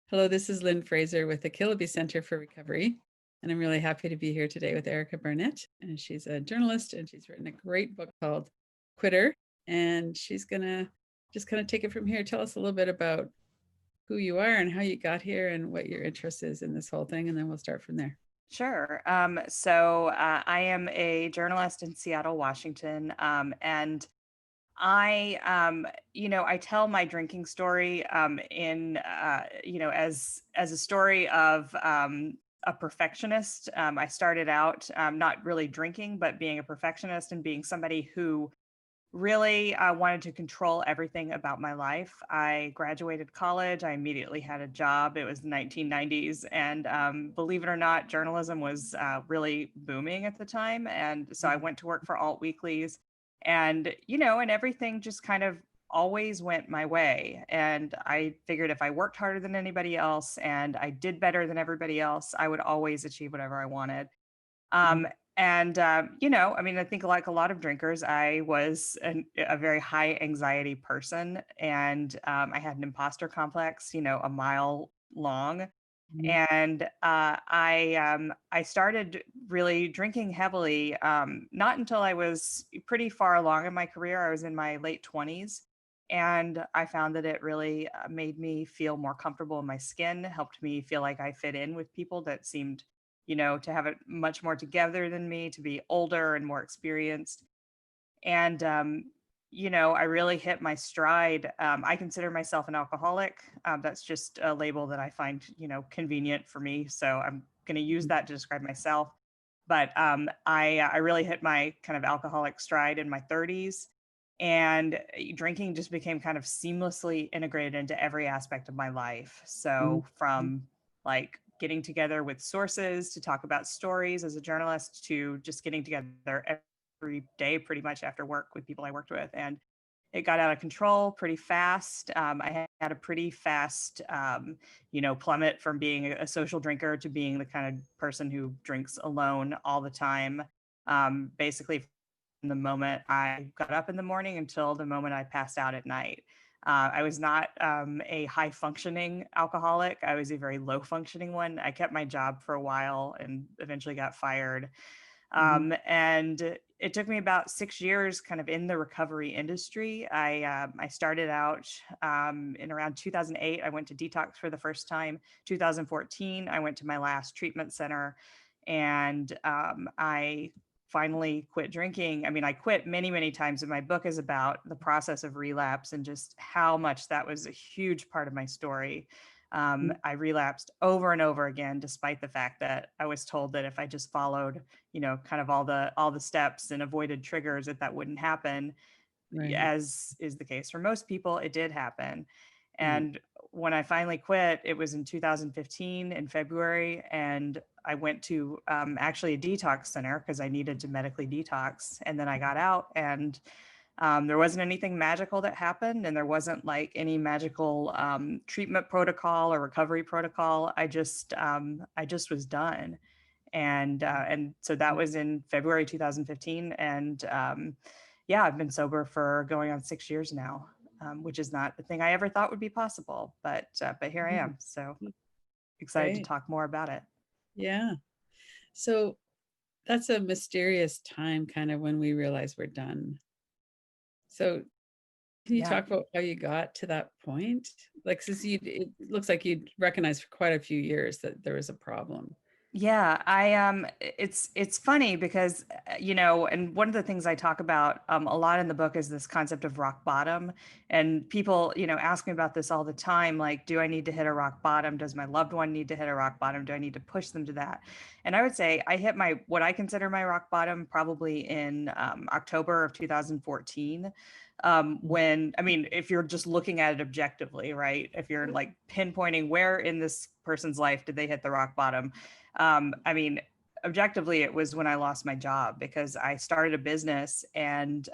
Hello, this is Lynn Fraser with the Killaby Center for Recovery. And I'm really happy to be here today with Erica Barnett. And she's a journalist and she's written a great book called Quitter. And she's going to just kind of take it from here. Tell us a little bit about who you are and how you got here and what your interest is in this whole thing. And then we'll start from there. Sure. I am a journalist in Seattle, Washington, and I tell my drinking story as a story of a perfectionist. I started out not really drinking, but being a perfectionist and being somebody who really wanted to control everything about my life. I graduated college. I immediately had a job. It was the 1990s. And believe it or not, journalism was really booming at the time. And so I went to work for alt weeklies and everything just kind of always went my way. And I figured if I worked harder than anybody else and I did better than everybody else, I would always achieve whatever I wanted. Mhm. Um, I think like a lot of drinkers, I was a very high anxiety person and I had an imposter complex, a mile long. Mhm. And I started really drinking heavily, not until I was pretty far along in my career. I was in my late 20s. And I found that it really made me feel more comfortable in my skin, helped me feel like I fit in with people that seemed to have it much more together than me, to be older and more experienced. And I really hit my stride. I consider myself an alcoholic. That's just a label that I find, convenient for me. So I'm going to use Mhm. that to describe myself. But I really hit my kind of alcoholic stride in my 30s. And drinking just became kind of seamlessly integrated into every aspect of my life. Mhm. So from like getting together with sources to talk about stories as a journalist to just getting together every day pretty much after work with people I worked with. And it got out of control pretty fast. I had a pretty fast, plummet from being a social drinker to being the kind of person who drinks alone all the time. Basically, from the moment I got up in the morning until the moment I passed out at night. I was not a high functioning alcoholic. I was a very low functioning one. I kept my job for a while and eventually got fired. Mhm. And it took me about 6 years kind of in the recovery industry. I started out in around 2008. I went to detox for the first time. 2014, I went to my last treatment center and I finally quit drinking. I mean, I quit many, many times, and my book is about the process of relapse and just how much that was a huge part of my story. Mhm. I relapsed over and over again, despite the fact that I was told that if I just followed, kind of all the steps and avoided triggers, that wouldn't happen. Right. As is the case for most people, it did happen. Right. And when I finally quit, it was in 2015 in February, and I went to actually a detox center because I needed to medically detox. And then I got out, and there wasn't anything magical that happened, and there wasn't like any magical treatment protocol or recovery protocol. I just was done, and so that Mhm. was in February 2015, and yeah, I've been sober for going on 6 years now, which is not a thing I ever thought would be possible, but here I Mhm. am. So excited to Great. talk more about it. Yeah. So that's a mysterious time kind of when we realize we're done. So can you Yeah. talk about how you got to that point? Like, since it looks like you'd recognized for quite a few years that there was a problem. Yeah, it's funny because and one of the things I talk about a lot in the book is this concept of rock bottom, and people ask me about this all the time. Like, do I need to hit a rock bottom? Does my loved one need to hit a rock bottom? Do I need to push them to that? And I would say I hit my what I consider my rock bottom probably in October of 2014. When I mean, if you're just looking at it objectively, right? If you're like pinpointing where in this person's life did they hit the rock bottom, I mean, objectively, it was when I lost my job because I started a business and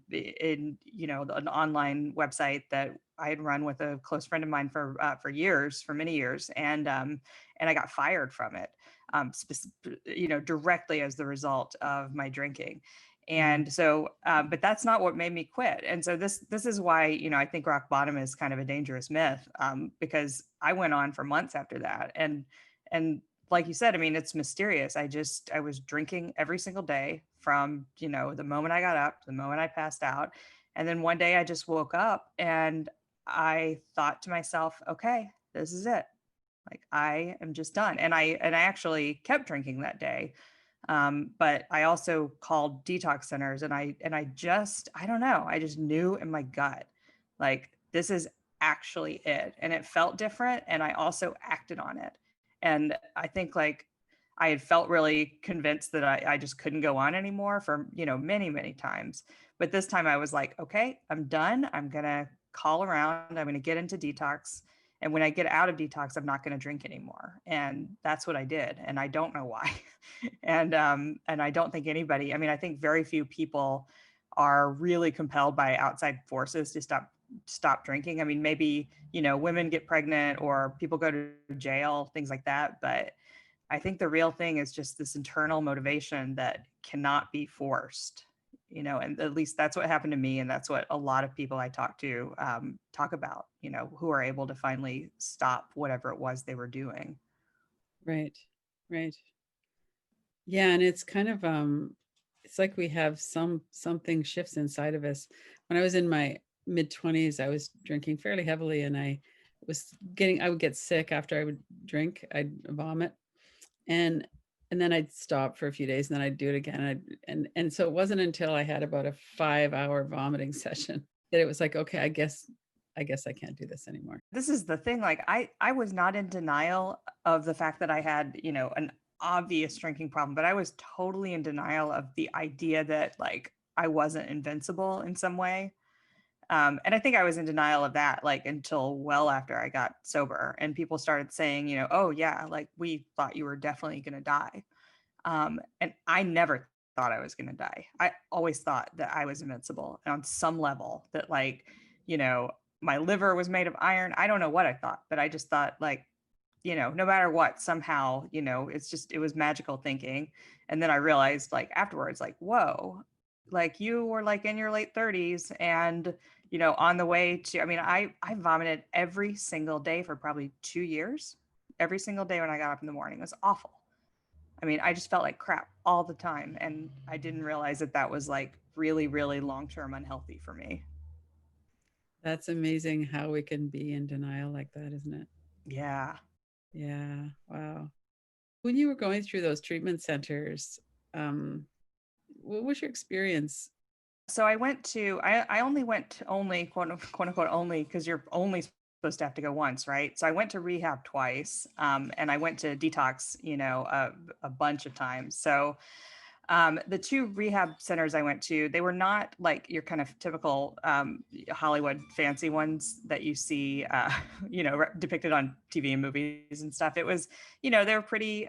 in an online website that I had run with a close friend of mine for years, for many years, and I got fired from it, directly as the result of my drinking. Yeah. And so, but that's not what made me quit. And so this is why, I think rock bottom is kind of a dangerous myth, because I went on for months after that. And like you said, I mean, it's mysterious. I was drinking every single day from, the moment I got up to the moment I passed out. And then one day I just woke up and I thought to myself, okay, this is it. Like I am just done. And I actually kept drinking that day. But I also called detox centers I don't know, I just knew in my gut, like this is actually it. And it felt different. And I also acted on it. And I think like I had felt really convinced that I just couldn't go on anymore for, many, many times. But this time I was like, okay, I'm done. I'm going to call around. I'm going to get into detox. And when I get out of detox, I'm not going to drink anymore. And that's what I did. And I don't know why. And I don't think anybody, I mean, I think very few people are really compelled by outside forces to stop drinking. I mean, maybe, women get pregnant or people go to jail, things like that. But I think the real thing is just this internal motivation that cannot be forced, and at least that's what happened to me. And that's what a lot of people I talk to talk about, who are able to finally stop whatever it was they were doing. Right. Right. Yeah, and it's kind of it's like we have something shifts inside of us. When I was in my mid 20s, I was drinking fairly heavily and I would get sick after I would drink, I'd vomit. And then I'd stop for a few days and then I'd do it again. And so it wasn't until I had about a 5-hour vomiting session that it was like, okay, I guess I can't do this anymore. This is the thing, like I was not in denial of the fact that I had, an obvious drinking problem, but I was totally in denial of the idea that like I wasn't invincible in some way. And I think I was in denial of that like until well after I got sober and people started saying, oh yeah, like we thought you were definitely going to die. And I never thought I was going to die. I always thought that I was invincible and on some level that like, you know, my liver was made of iron. I don't know what I thought, but I just thought like, no matter what, somehow, it was magical thinking. And then I realized like afterwards, like, whoa, like you were like in your late 30s and, on the way to, I mean, I vomited every single day for probably 2 years. Every single day when I got up in the morning. It was awful. I mean, I just felt like crap all the time. And I didn't realize that that was like really, really long-term unhealthy for me. That's amazing how we can be in denial like that, isn't it? Yeah. Yeah. Wow. When you were going through those treatment centers, what was your experience? So I only went only, quote unquote, only, because you're only supposed to have to go once, right? So I went to rehab twice, and I went to detox, a bunch of times. So the two rehab centers I went to, they were not like your kind of typical Hollywood fancy ones that you see, depicted on TV and movies and stuff. It was, they were pretty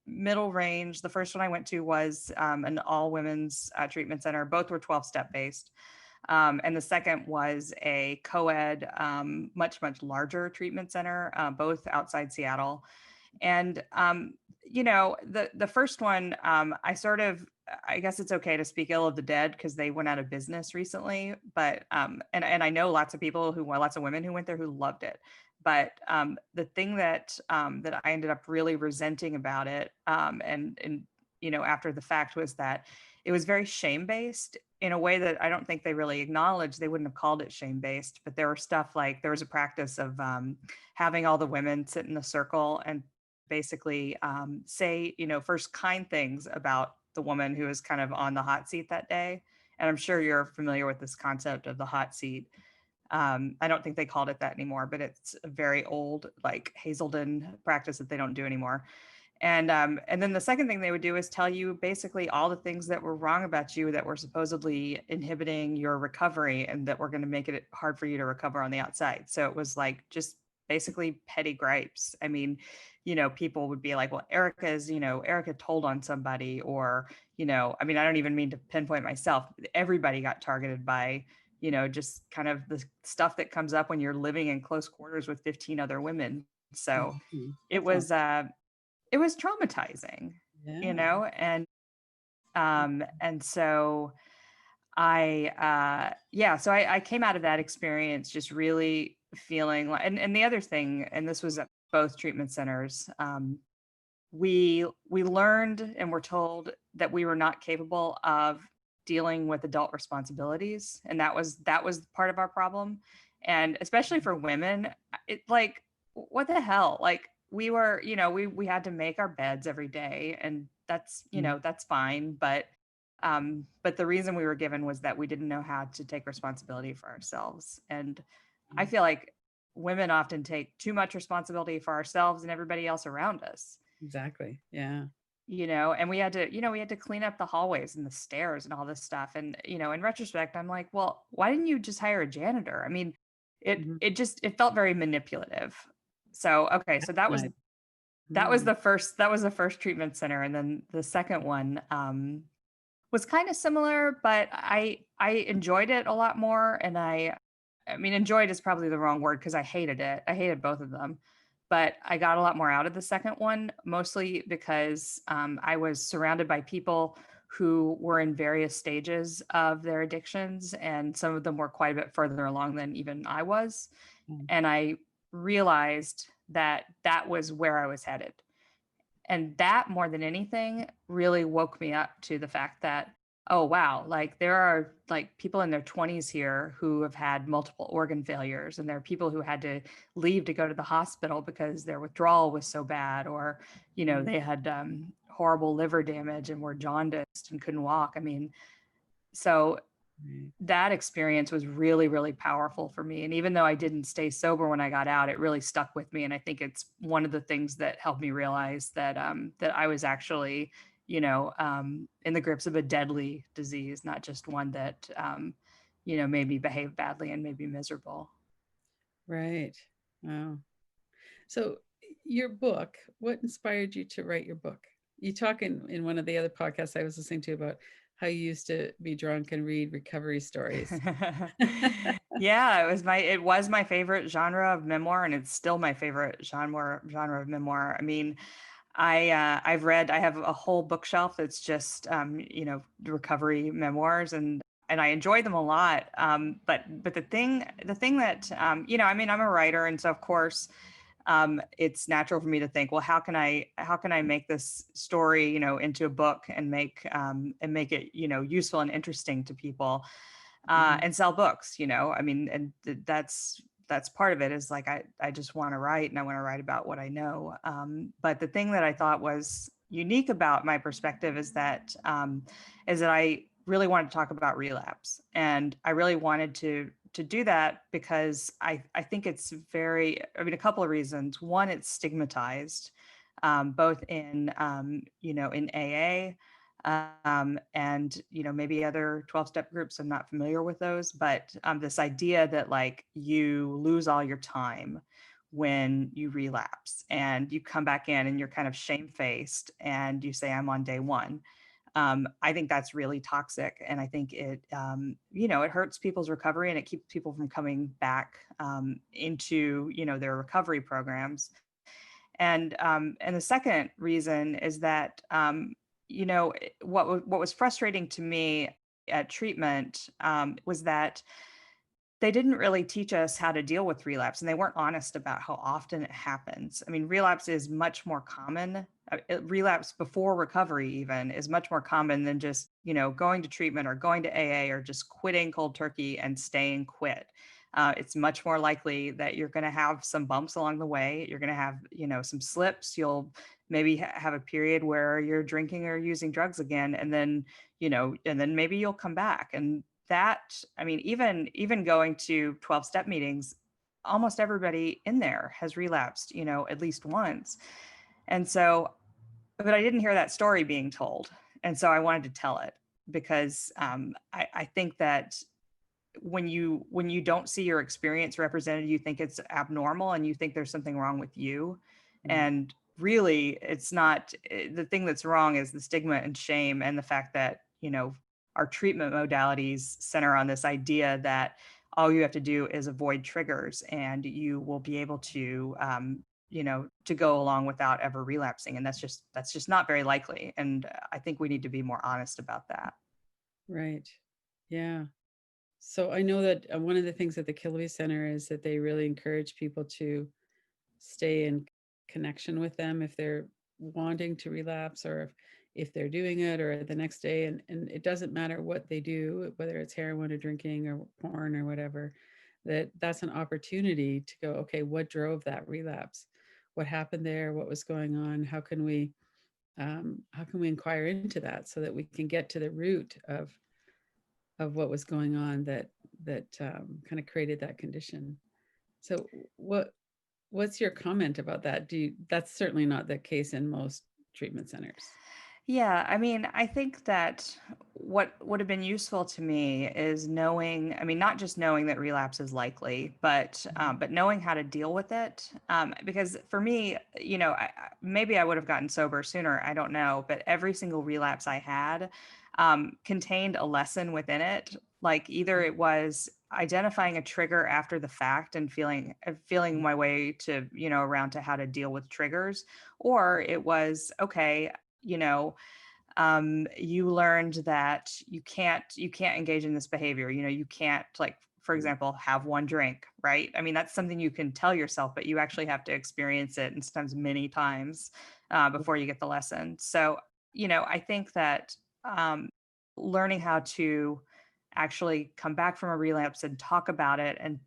middle range. The first one I went to was an all women's treatment center. Both were 12-step based. And the second was a co-ed, much, much larger treatment center, both outside Seattle. And the first one, I guess it's okay to speak ill of the dead because they went out of business recently. But and I know lots of women who went there who loved it. But the thing that I ended up really resenting about it, and after the fact, was that it was very shame based in a way that I don't think they really acknowledged. They wouldn't have called it shame based, but there was a practice of having all the women sit in a circle and basically say, first kind things about the woman who was kind of on the hot seat that day. And I'm sure you're familiar with this concept of the hot seat. I don't think they called it that anymore, but it's a very old, like Hazelden practice that they don't do anymore. And then the second thing they would do is tell you basically all the things that were wrong about you that were supposedly inhibiting your recovery and that were going to make it hard for you to recover on the outside. So it was like just basically petty gripes. I mean, people would be like, well, Erica told on somebody, or, I mean, I don't even mean to pinpoint myself. Everybody got targeted by, just kind of the stuff that comes up when you're living in close quarters with 15 other women. So Mhm. it That's awful. was, it was traumatizing, Yeah. and And so I came out of that experience just really feeling like, and the other thing, and this was at both treatment centers, we learned and were told that we were not capable of dealing with adult responsibilities, and that was part of our problem. And especially for women, it like, what the hell, like, we were, we had to make our beds every day, and that's, Mhm. that's fine, but the reason we were given was that we didn't know how to take responsibility for ourselves. And I Mhm. feel like women often take too much responsibility for ourselves and everybody else around us, Exactly. Yeah. and we had to clean up the hallways and the stairs and all this stuff. And, in retrospect, I'm like, well, why didn't you just hire a janitor? I mean, Mhm. it felt very manipulative. So, okay, so That's that was nice. that was Mm. the first treatment center. And then the second one was kind of similar, but I enjoyed it a lot more. And I mean, enjoyed is probably the wrong word because I hated it. I hated both of them, but I got a lot more out of the second one, mostly because I was surrounded by people who were in various stages of their addictions, and some of them were quite a bit further along than even I was. Mm. And I realized that that was where I was headed. And that, more than anything, really woke me up to the fact that, oh, wow, like, there are like people in their 20s here who have had multiple organ failures, and there are people who had to leave to go to the hospital because their withdrawal was so bad, or, Mm. they had horrible liver damage and were jaundiced and couldn't walk. I mean, so Right. that experience was really, really powerful for me. And even though I didn't stay sober when I got out, it really stuck with me. And I think it's one of the things that helped me realize that I was actually, in the grips of a deadly disease, not just one that, made me behave badly and made me miserable. Right. Wow. So, your book, what inspired you to write your book? You talk in one of the other podcasts I was listening to about how you used to be drunk and read recovery stories. Yeah, it was my favorite genre of memoir, and it's still my favorite genre of memoir. I mean, I have a whole bookshelf that's just recovery memoirs, and I enjoy them a lot. But the thing that I mean, I'm a writer, and so of course it's natural for me to think, well, how can I make this story, into a book, and make it, useful and interesting to people, Mhm. and sell books. I mean, and that's part of it, is like, I just want to write, and I want to write about what I know. But the thing that I thought was unique about my perspective is that I really wanted to talk about relapse, and I really wanted to do that because I think it's very, I mean, a couple of reasons. One, it's stigmatized, both in AA, and maybe other 12-step groups. I'm not familiar with those, but this idea that, like, you lose all your time when you relapse, and you come back in and you're kind of shamefaced and you say, I'm on day one. I think that's really toxic, and I think it hurts people's recovery, and it keeps people from coming back into their recovery programs. And the second reason is that what was frustrating to me at treatment was that they didn't really teach us how to deal with relapse, and they weren't honest about how often it happens. I mean, relapse is much more common. Relapse before recovery even is much more common than just, going to treatment or going to AA or just quitting cold turkey and staying quit. It's much more likely that you're going to have some bumps along the way. You're going to have, some slips. You'll maybe have a period where you're drinking or using drugs again, and then maybe you'll come back. And that, I mean, even going to 12-step meetings, almost everybody in there has relapsed, at least once. And so, but I didn't hear that story being told, and so I wanted to tell it, because I think that when you don't see your experience represented, you think it's abnormal, and you think there's something wrong with you. Mhm. And really, it's not. The thing that's wrong is the stigma and shame, and the fact that, our treatment modalities center on this idea that all you have to do is avoid triggers, and you will be able to to go along without ever relapsing. And that's just not very likely. And I think we need to be more honest about that. Right. Yeah. So I know that one of the things at the Kilby Center is that they really encourage people to stay in connection with them if they're wanting to relapse, or if they're doing it, or the next day. And it doesn't matter what they do, whether it's heroin or drinking or porn or whatever, that's an opportunity to go, okay, what drove that relapse? What happened there? What was going on? How can we inquire into that so that we can get to the root of what was going on that kind of created that condition? So what's your comment about that? That's certainly not the case in most treatment centers. Yeah, I mean, I think that what would have been useful to me is knowing, I mean, not just knowing that relapse is likely, but knowing how to deal with it. Because for me, maybe I would have gotten sober sooner. I don't know, but every single relapse I had contained a lesson within it. Like either it was identifying a trigger after the fact and feeling my way to around to how to deal with triggers, or it was okay, you know you learned that you can't engage in this behavior. You can't, like, for example, have one drink, right? I mean, that's something you can tell yourself, but you actually have to experience it, and sometimes many times, before you get the lesson. So I think that um, learning how to actually come back from a relapse and talk about it, and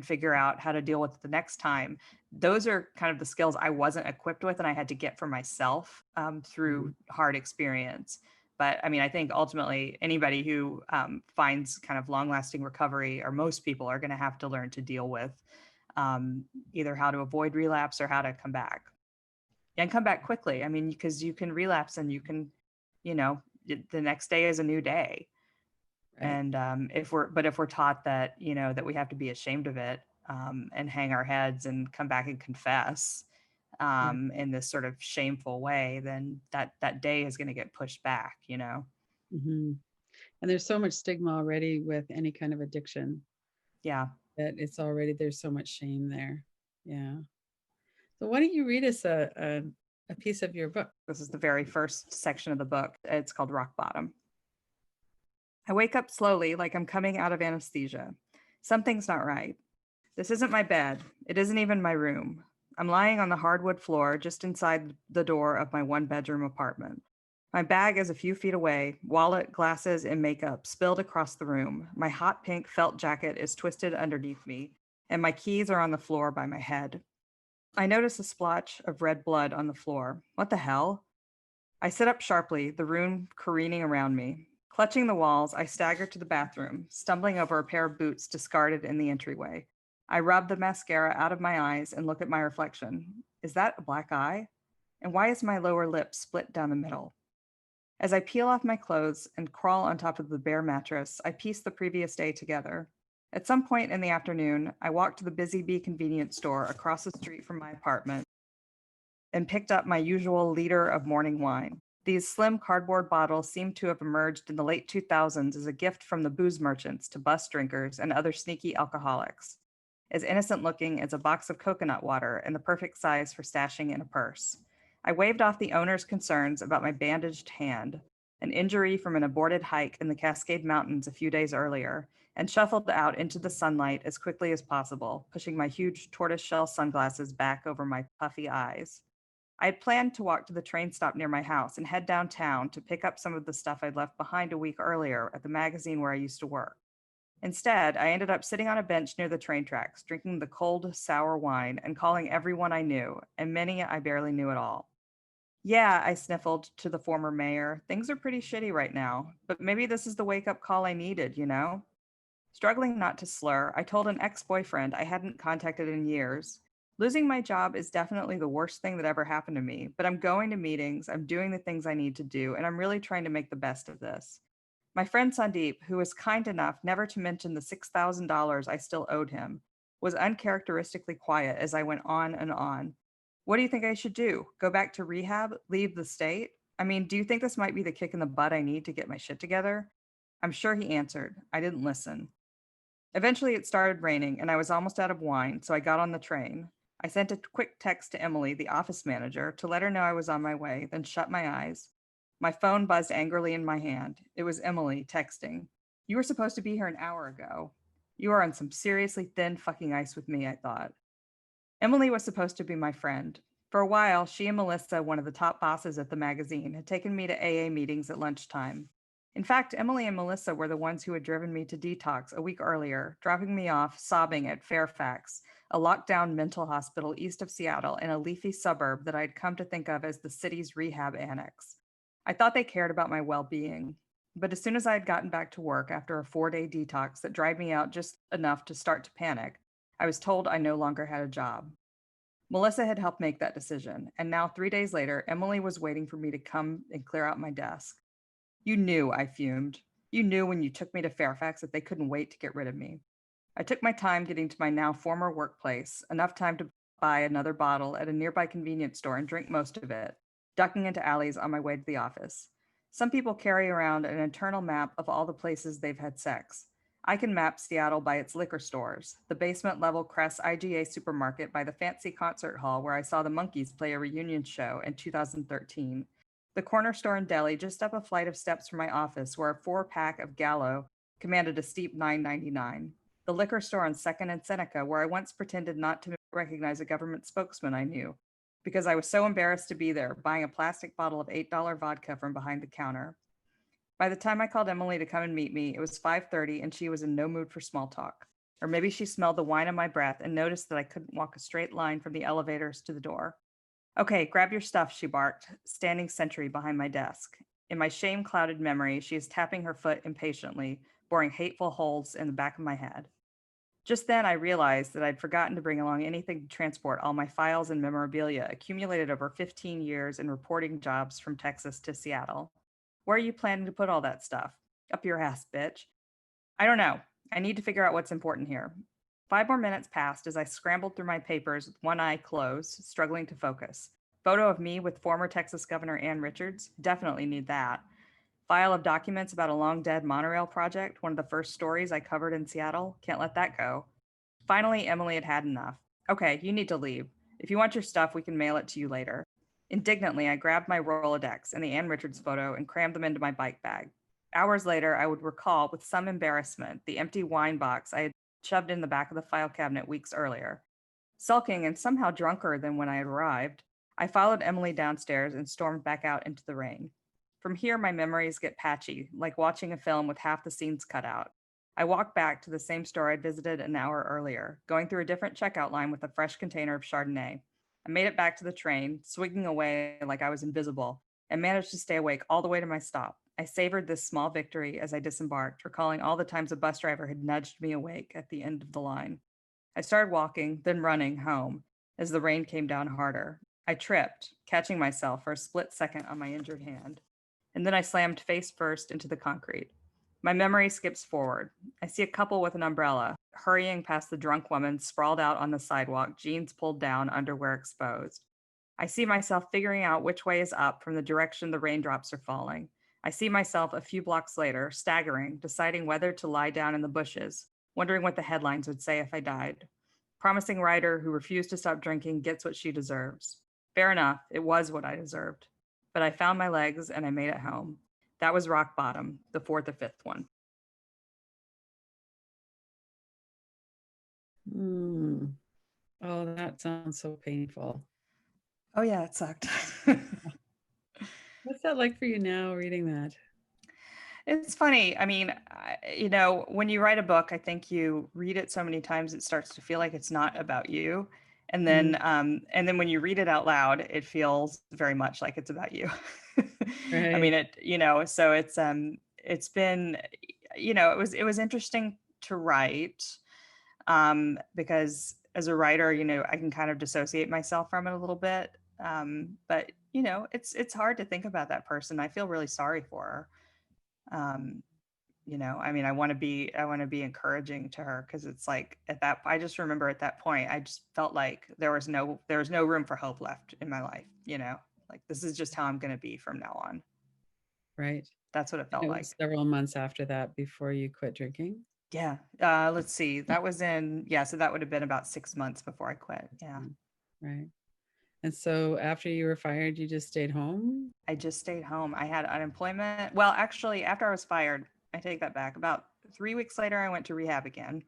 figure out how to deal with it the next time, those are kind of the skills I wasn't equipped with and I had to get for myself through hard experience. But I mean, I think ultimately anybody who finds kind of long lasting recovery, or most people, are going to have to learn to deal with either how to avoid relapse or how to come back, and come back quickly. I mean, because you can relapse and you can, the next day is a new day. Right. And if we're taught that, that we have to be ashamed of it, and hang our heads and come back and confess Yeah. in this sort of shameful way, then that day is going to get pushed back. Hmm. And there's so much stigma already with any kind of addiction, Yeah. that there's so much shame there. Yeah. So why don't you read us a piece of your book? This is the very first section of the book. It's called Rock Bottom. I wake up slowly, like I'm coming out of anesthesia. Something's not right. This isn't my bed. It isn't even my room. I'm lying on the hardwood floor just inside the door of my one-bedroom apartment. My bag is a few feet away, wallet, glasses, and makeup spilled across the room. My hot pink felt jacket is twisted underneath me, and my keys are on the floor by my head. I notice a splotch of red blood on the floor. What the hell? I sit up sharply, the room careening around me. Clutching the walls, I stagger to the bathroom, stumbling over a pair of boots discarded in the entryway. I rub the mascara out of my eyes and look at my reflection. Is that a black eye? And why is my lower lip split down the middle? As I peel off my clothes and crawl on top of the bare mattress, I piece the previous day together. At some point in the afternoon, I walked to the Busy Bee convenience store across the street from my apartment and picked up my usual liter of morning wine. These slim cardboard bottles seem to have emerged in the late 2000s as a gift from the booze merchants to bus drinkers and other sneaky alcoholics, as innocent looking as a box of coconut water and the perfect size for stashing in a purse. I waved off the owner's concerns about my bandaged hand, an injury from an aborted hike in the Cascade Mountains a few days earlier, and shuffled out into the sunlight as quickly as possible, pushing my huge tortoiseshell sunglasses back over my puffy eyes. I had planned to walk to the train stop near my house and head downtown to pick up some of the stuff I'd left behind a week earlier at the magazine where I used to work. Instead, I ended up sitting on a bench near the train tracks, drinking the cold, sour wine and calling everyone I knew, and many I barely knew at all. Yeah, I sniffled to the former mayor. Things are pretty shitty right now, but maybe this is the wake up call I needed. Struggling not to slur, I told an ex boyfriend I hadn't contacted in years. Losing my job is definitely the worst thing that ever happened to me, but I'm going to meetings, I'm doing the things I need to do, and I'm really trying to make the best of this. My friend Sandeep, who was kind enough never to mention the $6,000 I still owed him, was uncharacteristically quiet as I went on and on. What do you think I should do? Go back to rehab? Leave the state? I mean, do you think this might be the kick in the butt I need to get my shit together? I'm sure he answered. I didn't listen. Eventually, it started raining, and I was almost out of wine, so I got on the train. I sent a quick text to Emily, the office manager, to let her know I was on my way, then shut my eyes. My phone buzzed angrily in my hand. It was Emily texting. You were supposed to be here an hour ago. You are on some seriously thin fucking ice with me, I thought. Emily was supposed to be my friend. For a while, she and Melissa, one of the top bosses at the magazine, had taken me to AA meetings at lunchtime. In fact, Emily and Melissa were the ones who had driven me to detox a week earlier, dropping me off sobbing at Fairfax, a locked-down mental hospital east of Seattle in a leafy suburb that I'd come to think of as the city's rehab annex. I thought they cared about my well-being. But as soon as I had gotten back to work after a 4-day detox that dried me out just enough to start to panic, I was told I no longer had a job. Melissa had helped make that decision, and now 3 days later, Emily was waiting for me to come and clear out my desk. You knew, I fumed. You knew when you took me to Fairfax that they couldn't wait to get rid of me. I took my time getting to my now former workplace, enough time to buy another bottle at a nearby convenience store and drink most of it, ducking into alleys on my way to the office. Some people carry around an internal map of all the places they've had sex. I can map Seattle by its liquor stores, the basement level Crest IGA supermarket by the fancy concert hall where I saw the Monkees play a reunion show in 2013, the corner store and deli just up a flight of steps from my office where a 4-pack of Gallo commanded a steep $9.99, the liquor store on 2nd and Seneca where I once pretended not to recognize a government spokesman I knew because I was so embarrassed to be there, buying a plastic bottle of $8 vodka from behind the counter. By the time I called Emily to come and meet me, it was 5:30 and she was in no mood for small talk. Or maybe she smelled the wine on my breath and noticed that I couldn't walk a straight line from the elevators to the door. Okay, grab your stuff, she barked, standing sentry behind my desk. In my shame-clouded memory, she is tapping her foot impatiently, boring hateful holes in the back of my head. Just then, I realized that I'd forgotten to bring along anything to transport all my files and memorabilia accumulated over 15 years in reporting jobs from Texas to Seattle. Where are you planning to put all that stuff? Up your ass, bitch. I don't know. I need to figure out what's important here. 5 more minutes passed as I scrambled through my papers with one eye closed, struggling to focus. Photo of me with former Texas Governor Ann Richards. Definitely need that. File of documents about a long dead monorail project, one of the first stories I covered in Seattle. Can't let that go. Finally, Emily had had enough. Okay, you need to leave. If you want your stuff, we can mail it to you later. Indignantly, I grabbed my Rolodex and the Ann Richards photo and crammed them into my bike bag. Hours later, I would recall with some embarrassment the empty wine box I had shoved in the back of the file cabinet weeks earlier. Sulking and somehow drunker than when I had arrived, I followed Emily downstairs and stormed back out into the rain. From here, my memories get patchy, like watching a film with half the scenes cut out. I walked back to the same store I'd visited an hour earlier, going through a different checkout line with a fresh container of Chardonnay. I made it back to the train, swigging away like I was invisible, and managed to stay awake all the way to my stop. I savored this small victory as I disembarked, recalling all the times a bus driver had nudged me awake at the end of the line. I started walking, then running home as the rain came down harder. I tripped, catching myself for a split second on my injured hand, and then I slammed face first into the concrete. My memory skips forward. I see a couple with an umbrella, hurrying past the drunk woman sprawled out on the sidewalk, jeans pulled down, underwear exposed. I see myself figuring out which way is up from the direction the raindrops are falling. I see myself a few blocks later, staggering, deciding whether to lie down in the bushes, wondering what the headlines would say if I died. Promising writer who refused to stop drinking gets what she deserves. Fair enough, it was what I deserved. But I found my legs and I made it home. That was rock bottom, the fourth or fifth one. Mm. Oh, that sounds so painful. Oh, yeah, it sucked. What's that like for you now reading that? It's funny. I mean, when you write a book, I think you read it so many times it starts to feel like it's not about you. Mm, And then when you read it out loud, it feels very much like it's about you. I mean, right. so it's been, it was interesting to write, because as a writer, I can kind of dissociate myself from it a little bit. But it's hard to think about that person. I feel really sorry for her. um I mean, I want to be encouraging to her because it's like I just remember at that point I just felt like there was no room for hope left in my life, like this is just how I'm going to be from now on. Right. That's what it And felt it like. was several months after that before you quit drinking? Yeah. Let's see, that was in, yeah, so that would have been about 6 months before I quit. Yeah. Right. And so after you were fired, you just stayed home? I just stayed home. I had unemployment. Well, actually, after I was fired, I take that back. About 3 weeks later, I went to rehab again.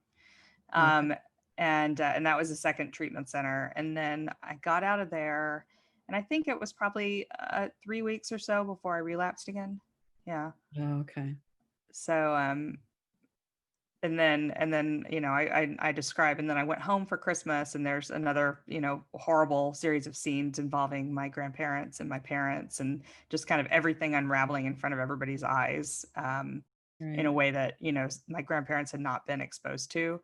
Okay. Um, and that was a second treatment center. And then I got out of there, and I think it was probably 3 weeks or so before I relapsed again. Yeah. Oh, okay. So and then I describe, and then I went home for Christmas, and there's another horrible series of scenes involving my grandparents and my parents, and just kind of everything unraveling in front of everybody's eyes, in a Right. way that my grandparents had not been exposed to,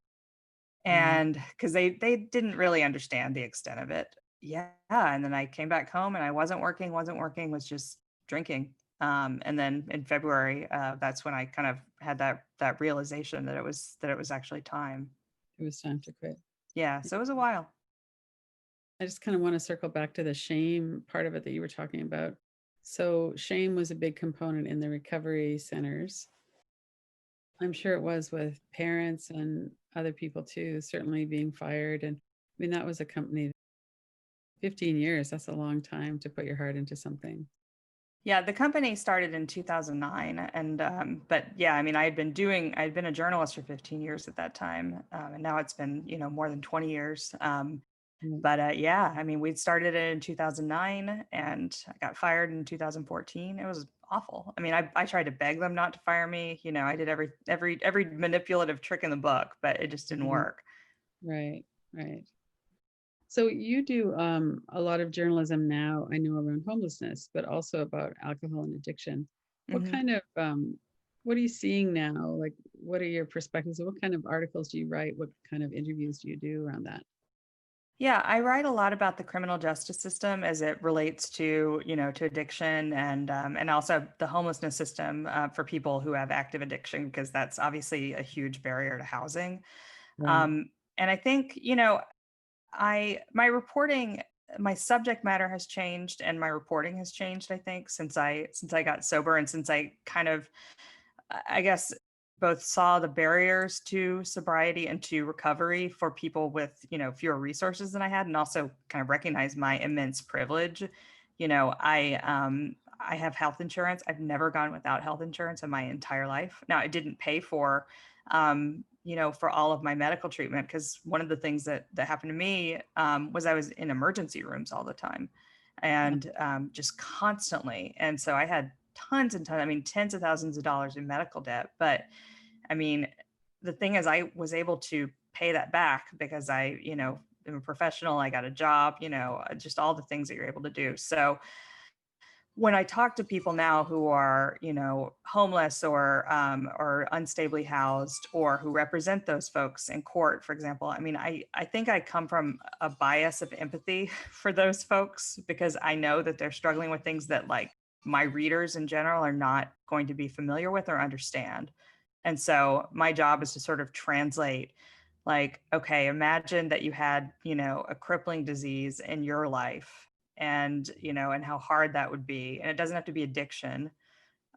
Right. and because they didn't really understand the extent of it. Yeah, and then I came back home, and I wasn't working, was just drinking. And then in February, that's when I kind of had that realization that it was actually time. It was time to quit. Yeah, so it was a while. I just kind of want to circle back to the shame part of it that you were talking about. So, shame was a big component in the recovery centers. I'm sure it was with parents and other people too, certainly being fired. And I mean, that was a company, 15 years, that's a long time to put your heart into something. Yeah, the company started in 2009, and but yeah, I mean, I'd been a journalist for 15 years at that time, and now it's been more than 20 years. Mm. But yeah, I mean, we'd started it in 2009, and I got fired in 2014. It was awful. I mean, I tried to beg them not to fire me. I did every manipulative trick in the book, but it just didn't Mhm. work. Right, right. So you do a lot of journalism now, I know around homelessness, but also about alcohol and addiction. What hmm kind of what are you seeing now? Like, what are your perspectives? What kind of articles do you write? What kind of interviews do you do around that? Yeah, I write a lot about the criminal justice system as it relates to addiction, and also the homelessness system, for people who have active addiction, because that's obviously a huge barrier to housing. Right. Um, and I think, my reporting, my subject matter has changed, and my reporting has changed, I think, since I got sober, and since I kind of, I guess, both saw the barriers to sobriety and to recovery for people with, fewer resources than I had, and also kind of recognize my immense privilege. I have health insurance. I've never gone without health insurance in my entire life. Now, I didn't pay for all of my medical treatment, because one of the things that happened to me, was I was in emergency rooms all the time, Oh, and just constantly. And so I had tons and tons, I mean, tens of thousands of dollars in medical debt. But I mean, the thing is, I was able to pay that back because am a professional. I got a job, just all the things that you're able to do. So when I talk to people now who are, homeless, or unstably housed, or who represent those folks in court, for example, I mean, I think I come from a bias of empathy for those folks, because I know that they're struggling with things that, like, my readers in general are not going to be familiar with or understand. And so my job is to sort of translate, like, okay, imagine that you had, a crippling disease in your life, and how hard that would be. And it doesn't have to be addiction.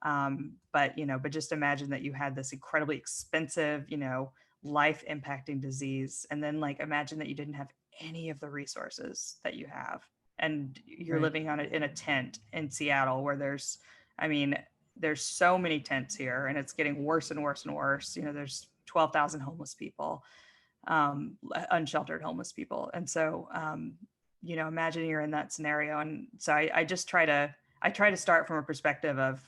But just imagine that you had this incredibly expensive, life impacting disease. And then, like, imagine that you didn't have any of the resources that you have. And you're right. living in a tent in Seattle, where I mean, there's so many tents here, and it's getting worse and worse and worse. There's 12,000 homeless people, unsheltered homeless people. And so, imagine you're in that scenario. And so I try to start from a perspective of,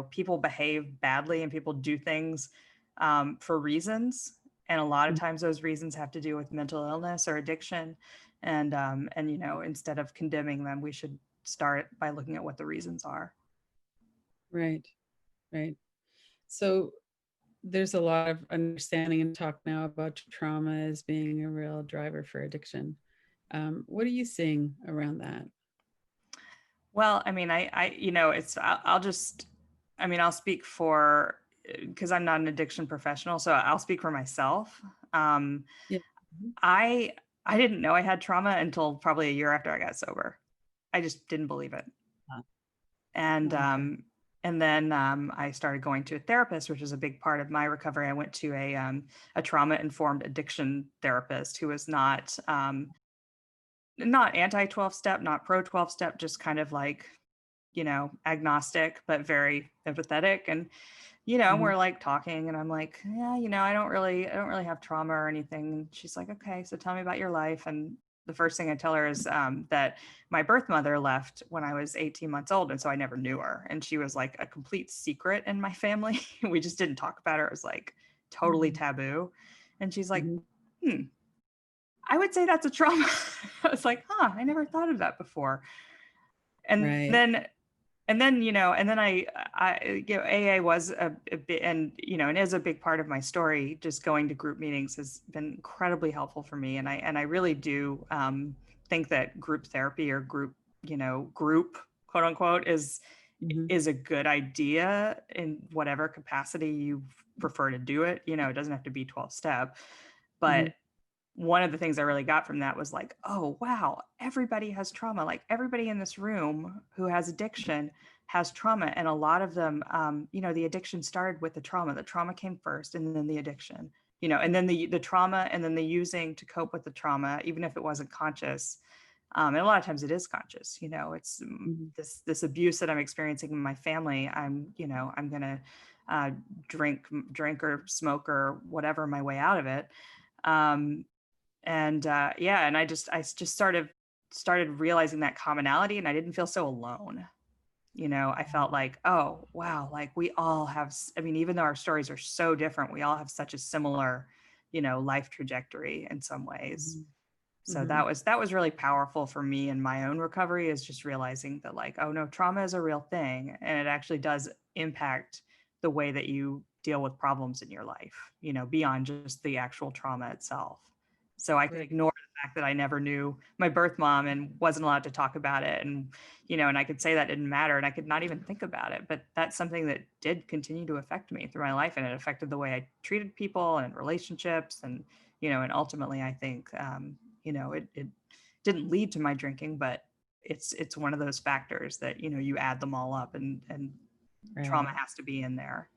people behave badly, and people do things, for reasons. And a lot of Mhm. times those reasons have to do with mental illness or addiction. And instead of condemning them, we should start by looking at what the reasons are. Right, right. So there's a lot of understanding and talk now about trauma as being a real driver for addiction. What are you seeing around that? Well, I mean, I'll just, I mean, I'll speak for, because I'm not an addiction professional, so I'll speak for myself. Um, Yeah. Mhm. I, I didn't know I had trauma until probably a year after I got sober. I just didn't believe it. Ah, And, okay. then I started going to a therapist, which was a big part of my recovery. I went to a trauma informed addiction therapist, who was not, not anti 12 step, not pro 12 step, just kind of like, agnostic, but very empathetic. And, Mhm. we're like talking and I'm like, yeah, I don't really have trauma or anything. And she's like, okay, so tell me about your life. And the first thing I tell her is that my birth mother left when I was 18 months old. And so I never knew her. And she was like a complete secret in my family. We just didn't talk about her. It was like totally Mhm. taboo. And she's like, Mhm. hmm, I would say that's a trauma. I was like, huh, I never thought of that before. And Right. then AA was a bit, and is a big part of my story. Just going to group meetings has been incredibly helpful for me. And I really do think that group therapy or group quote unquote Mhm. is a good idea in whatever capacity you prefer to do it. It doesn't have to be 12 step, but Mhm. one of the things I really got from that was like, oh, wow, everybody has trauma. Like everybody in this room who has addiction has trauma. And a lot of them, the addiction started with the trauma. The trauma came first and then the addiction, and then the trauma and then the using to cope with the trauma, even if it wasn't conscious. And a lot of times it is conscious, it's Mhm. this abuse that I'm experiencing in my family. I'm going to uh, drink or smoke or whatever my way out of it. Um, and I just started realizing that commonality, and I didn't feel so alone. I felt like, oh wow, like we all have, I mean, even though our stories are so different, we all have such a similar life trajectory in some ways. Mhm. So Mhm. that was really powerful for me in my own recovery, is just realizing that, like, oh no, trauma is a real thing, and it actually does impact the way that you deal with problems in your life, beyond just the actual trauma itself. So I could Right. ignore the fact that I never knew my birth mom and wasn't allowed to talk about it, and I could say that didn't matter, and I could not even think about it, but that's something that did continue to affect me through my life, and it affected the way I treated people and relationships, and ultimately I think it didn't lead to my drinking, but it's one of those factors that you add them all up, and trauma Right. has to be in there.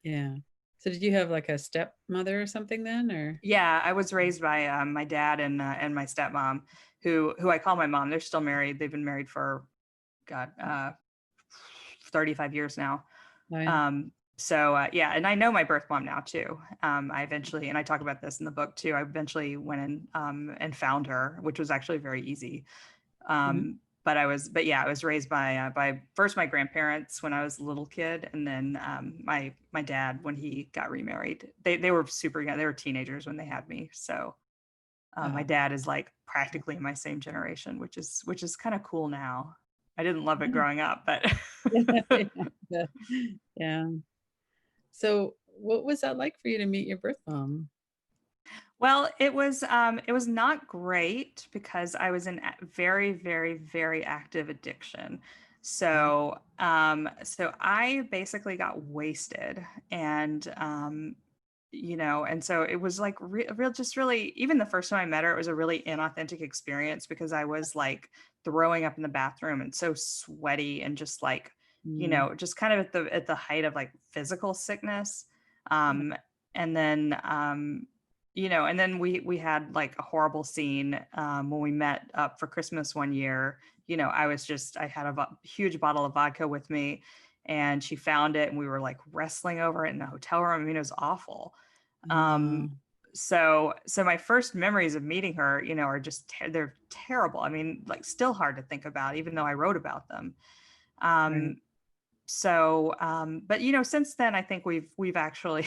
Yeah. So did you have like a stepmother or something then, or? Yeah, I was raised by my dad and my stepmom, who I call my mom. They're still married. They've been married for God 35 years now. Oh, yeah. So yeah, and I know my birth mom now too. I eventually, and I talk about this in the book too, I eventually went and found her, which was actually very easy. Mhm. But yeah, I was raised by first my grandparents when I was a little kid, and then my dad when he got remarried. They were super young; they were teenagers when they had me. So my Wow. dad is like practically my same generation, which is kind of cool now. I didn't love it growing up, but Yeah. Yeah. Yeah. So what was that like for you to meet your birth mom? well, it was not great because I was in very, very, very active addiction. Okay. So I basically got wasted, and and so it was like real, just really, even the first time I met her, it was a really inauthentic experience because I was like throwing up in the bathroom and so sweaty and just like, Mm. just kind of at the height of like physical sickness. Oh. Um, and then we had like a horrible scene when we met up for Christmas one year. I had a huge bottle of vodka with me, and she found it, and we were like wrestling over it in the hotel room. I mean, it was awful. Oh, Um, no. so my first memories of meeting her, are just they're terrible. I mean, like still hard to think about, even though I wrote about them. Right. Um, but since then I think we've actually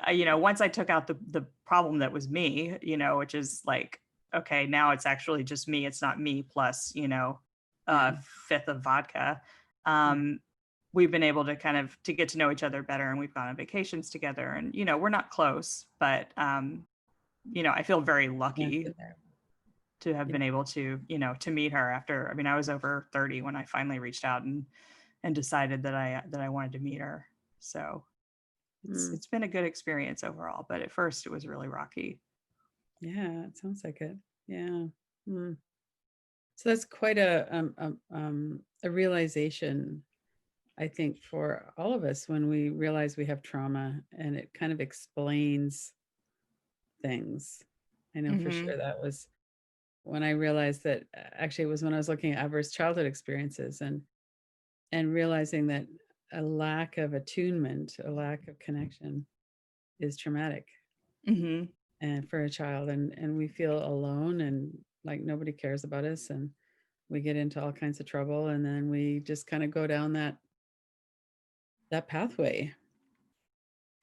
once I took out the problem that was me, which is like, okay, now it's actually just me, it's not me plus Yeah. a fifth of vodka. Mm. um we've been able to kind of to get to know each other better, and we've gone on vacations together, and we're not close, but I feel very Yeah. lucky Good there. to have Yeah. been able to to meet her after, I mean, I was over 30 when I finally reached out and decided that I wanted to meet her. So it's Mm. it's been a good experience overall, but at first it was really rocky. Yeah. It sounds like it. Yeah. Mm. So that's quite a realization, I think, for all of us when we realize we have trauma, and it kind of explains things. I know for Hmm. sure that was when I realized that actually it was when I was looking at adverse childhood experiences and realizing that a lack of attunement, a lack of connection is traumatic Hmm. and for a child, and we feel alone and like nobody cares about us, and we get into all kinds of trouble, and then we just kind of go down that pathway,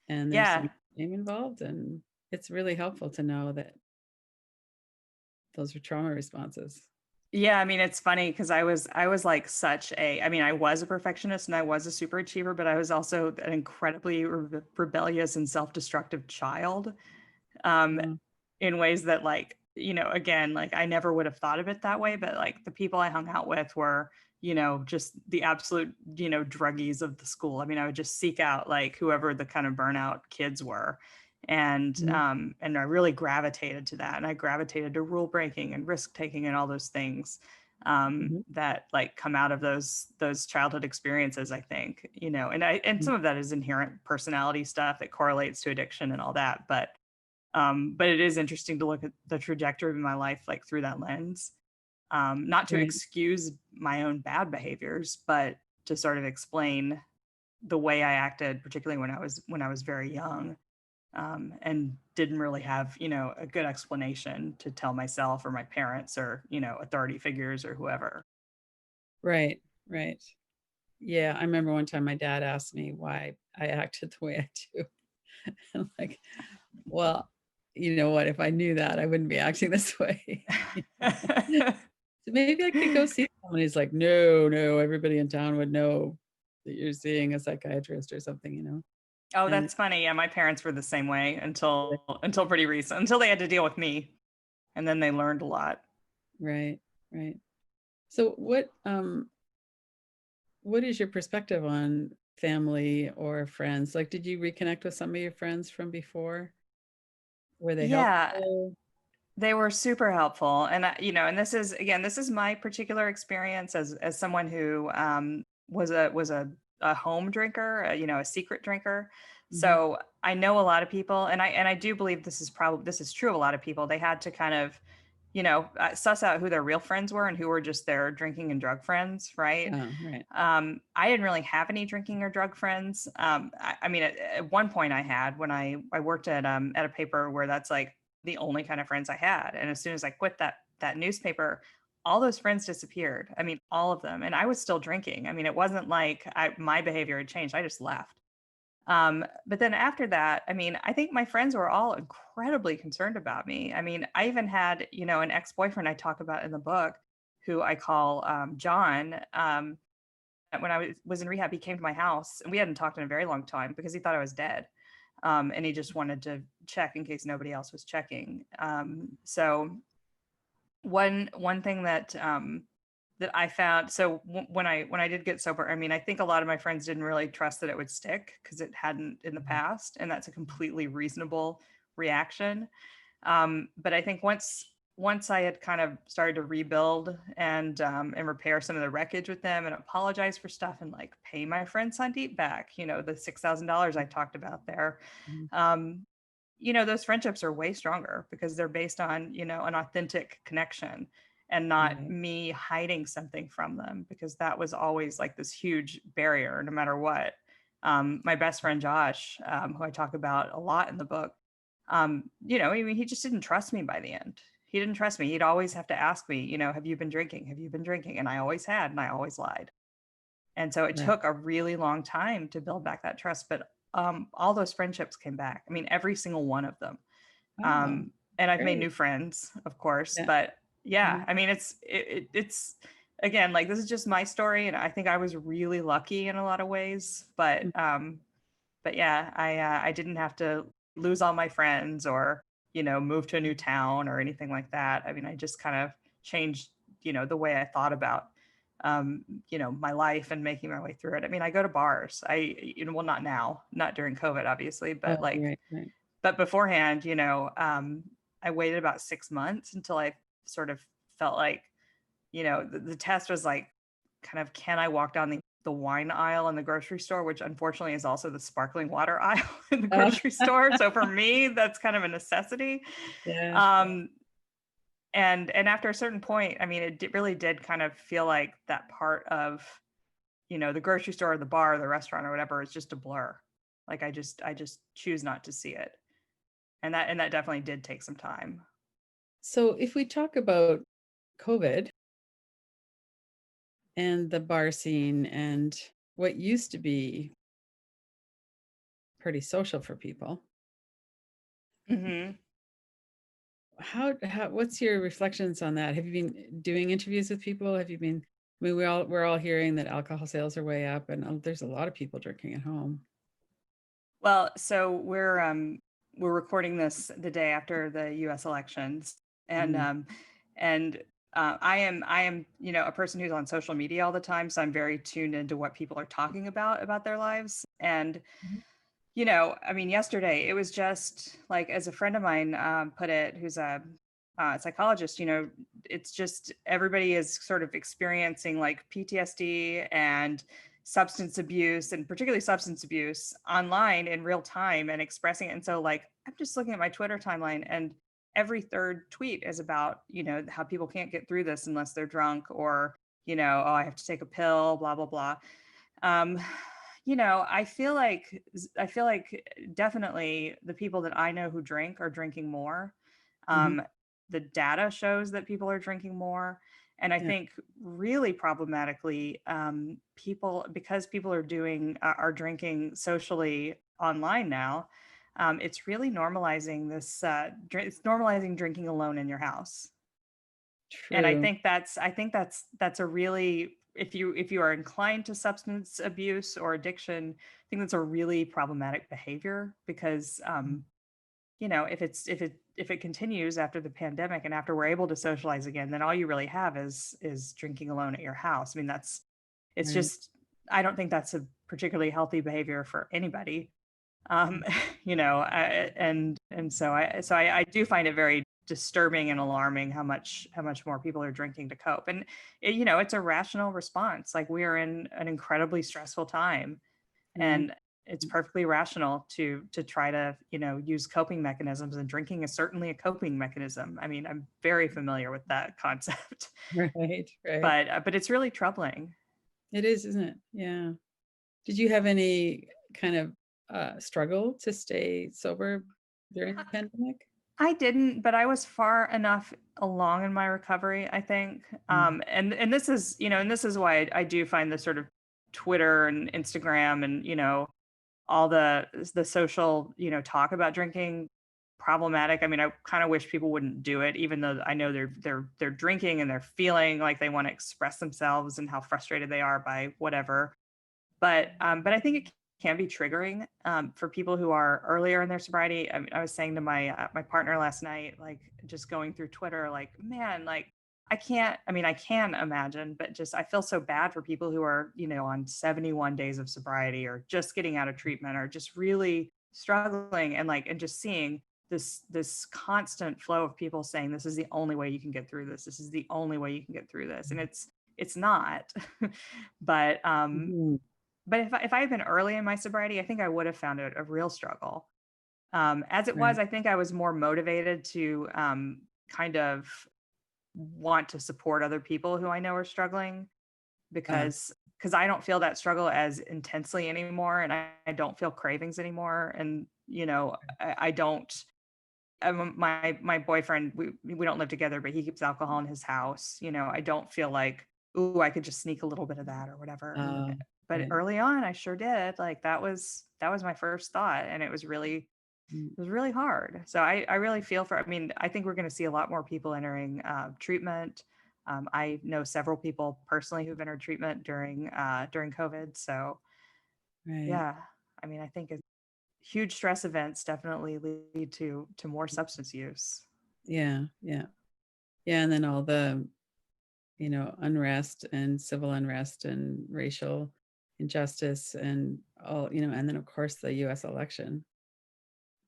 and there's some Yeah. shame involved, and it's really helpful to know that those are trauma responses. Yeah, I mean, it's funny because I was like such a, I mean, I was a perfectionist and I was a super achiever, but I was also an incredibly rebellious and self-destructive child. Um, Oh, in ways that, like, again, like I never would have thought of it that way, but like the people I hung out with were, just the absolute, druggies of the school. I mean, I would just seek out like whoever the kind of burnout kids were. mhm, And I really gravitated to that. And I gravitated to rule breaking and risk taking and all those things mhm, that like come out of those childhood experiences, I think, and mhm. some of that is inherent personality stuff that correlates to addiction and all that. But it is interesting to look at the trajectory of my life like through that lens, not to Right, excuse my own bad behaviors, but to sort of explain the way I acted, particularly when I was very young, and didn't really have a good explanation to tell myself or my parents or authority figures or whoever. right, right. Yeah, I remember one time my dad asked me why I acted the way I do. I'm like, well, you know what? If I knew that, I wouldn't be acting this way. So maybe I could go see someone. He's like, no, no, everybody in town would know that you're seeing a psychiatrist or something, Oh, And that's funny. Yeah, my parents were the same way until pretty recent, until they had to deal with me, and then they learned a lot. right, right. So what is your perspective on family or friends? Like, did you reconnect with some of your friends from before? Were they Yeah, helpful? they were super helpful. And and this is my particular experience as someone who was a home drinker, a secret drinker. Mhm. So I know a lot of people, and I do believe this is true of a lot of people. They had to kind of suss out who their real friends were and who were just their drinking and drug friends, right? Oh, right. I didn't really have any drinking or drug friends. I mean, at one point I had when I worked at a paper where that's like the only kind of friends I had. And as soon as I quit that newspaper, all those friends disappeared. I mean, all of them. And I was still drinking. I mean, it wasn't like my behavior had changed. I just left. But then after that, I mean, I think my friends were all incredibly concerned about me. I mean, I even had, an ex-boyfriend I talk about in the book who I call John. When I was in rehab, he came to my house and we hadn't talked in a very long time because he thought I was dead. And he just wanted to check in case nobody else was checking. So one thing that I found, so when I did get sober, I mean, I think a lot of my friends didn't really trust that it would stick because it hadn't in the Mhm. past, and that's a completely reasonable reaction. But I think once I had kind of started to rebuild and repair some of the wreckage with them and apologize for stuff and like pay my friend Sandeep back, the $6,000 I talked about there, Mhm. um, those friendships are way stronger because they're based on, an authentic connection and not Right. me hiding something from them because that was always like this huge barrier no matter what. My best friend Josh, who I talk about a lot in the book, I mean, he just didn't trust me by the end. He didn't trust me. He'd always have to ask me, have you been drinking? Have you been drinking? And I always had, and I always lied. And so it Right. took a really long time to build back that trust. But all those friendships came back. I mean, every single one of them. Oh, Um, and I've made great. new friends, of course. Yeah. But yeah, Mhm. I mean, it's again like this is just my story, and I think I was really lucky in a lot of ways. Mm. But yeah, I didn't have to lose all my friends or move to a new town or anything like that. I mean, I just kind of changed the way I thought about my life and making my way through it. I mean, I go to bars. Well, not now, not during COVID, obviously, but Oh, like right, right. but beforehand, I waited about 6 months until I sort of felt like the test was like kind of, can I walk down the wine aisle in the grocery store, which unfortunately is also the sparkling water aisle in the Oh, grocery store. So for me, that's kind of a necessity. yeah, yeah. Um, and after a certain point, I mean, really did kind of feel like that part of, the grocery store, the bar, the restaurant, or whatever is just a blur. Like I just choose not to see it. And that definitely did take some time. So if we talk about COVID and the bar scene and what used to be pretty social for people, Hmm. how what's your reflections on that? Have you been doing interviews with people? Have you been, I mean, we're all hearing that alcohol sales are way up and there's a lot of people drinking at home. Well, so we're recording this the day after the U.S. elections, and Mm, um, and I am a person who's on social media all the time, so I'm very tuned into what people are talking about their lives. And mhm, I mean, yesterday it was just like, as a friend of mine put it, who's a psychologist. It's just everybody is sort of experiencing like PTSD and substance abuse, and particularly substance abuse online in real time and expressing it. And so, like, I'm just looking at my Twitter timeline, and every third tweet is about, how people can't get through this unless they're drunk, or, oh, I have to take a pill, blah, blah, blah. um I feel like definitely the people that I know who drink are drinking more. mhm. um the data shows that people are drinking more, and I Yeah, think really problematically, because people are drinking socially online now. It's really normalizing it's normalizing drinking alone in your house. And I true. think that's a really, if you are inclined to substance abuse or addiction, I think that's a really problematic behavior, because Mm, if it continues after the pandemic and after we're able to socialize again, then all you really have is drinking alone at your house. I mean, it's right. just, I don't think that's a particularly healthy behavior for anybody. Mm, um and so I do find it very disturbing and alarming how much more people are drinking to cope. And it's a rational response. Like, we are in an incredibly stressful time, yeah. and it's perfectly rational to try to use coping mechanisms, and drinking is certainly a coping mechanism. I mean, I'm very familiar with that concept. Right, right. But it's really troubling. It is, isn't it? Yeah. Did you have any kind of struggle to stay sober during the pandemic? I didn't, but I was far enough along in my recovery, I think. Mm, And this is why I do find the sort of Twitter and Instagram and all the social talk about drinking problematic. I mean, I kind of wish people wouldn't do it, even though I know they're drinking and they're feeling like they want to express themselves and how frustrated they are by whatever. But I think it can be triggering for people who are earlier in their sobriety. I mean, I was saying to my partner last night, like, just going through Twitter, like, man, like, I can't. I mean, I can imagine, but just I feel so bad for people who are on 71 days of sobriety, or just getting out of treatment, or just really struggling, and just seeing this constant flow of people saying this is the only way you can get through this. This is the only way you can get through this, and it's not. but mhm, but if I had been early in my sobriety, I think I would have found it a real struggle. As it was, right. I think I was more motivated to kind of want to support other people who I know are struggling, Uh, because I don't feel that struggle as intensely anymore, and I don't feel cravings anymore, and I don't. My boyfriend, we don't live together, but he keeps alcohol in his house. I don't feel like, ooh, I could just sneak a little bit of that or whatever. But right. early on, I sure did. Like, that was my first thought, and Mm, it was really hard. So I really feel for. I mean, I think we're going to see a lot more people entering treatment. I know several people personally who've entered treatment during COVID. So right. yeah, I mean, I think huge stress events definitely lead to more substance use. Yeah, yeah. Yeah, and then all the, unrest and civil unrest and racial injustice and all, and then of course the US election.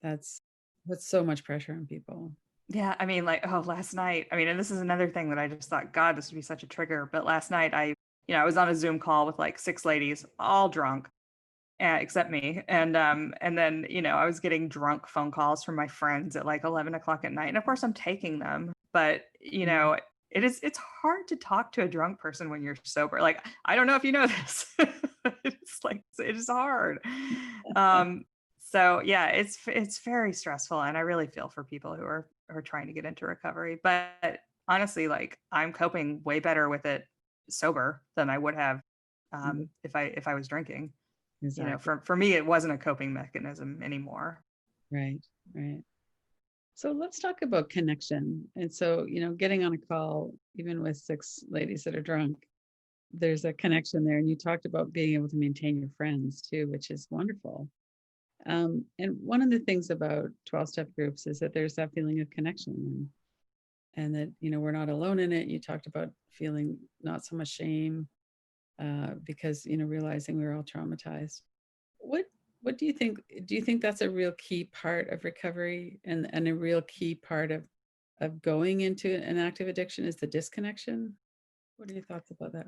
That's That's so much pressure on people. Yeah, I mean, like, oh, last night, I mean, and this is another thing that I just thought, God, this would be such a trigger. But last night, I was on a Zoom call with like six ladies, all drunk. except me. And then, I was getting drunk phone calls from my friends at like 11 o'clock at night. And of course I'm taking them, but Mm. it's hard to talk to a drunk person when you're sober. Like, I don't know if you know this. It's like, it is hard. Um, so yeah, it's very stressful. And I really feel for people who are trying to get into recovery. But honestly, like, I'm coping way better with it sober than I would have Mhm. if I was drinking. Exactly. For me, it wasn't a coping mechanism anymore. Right. Right. So let's talk about connection. And so, getting on a call, even with six ladies that are drunk, there's a connection there. And you talked about being able to maintain your friends too, which is wonderful. And one of the things about 12 step groups is that there's that feeling of connection and that, we're not alone in it. You talked about feeling not so much shame because, realizing we were all traumatized. What what do you think? Do you think that's a real key part of recovery and a real key part of going into an active addiction is the disconnection? What are your thoughts about that?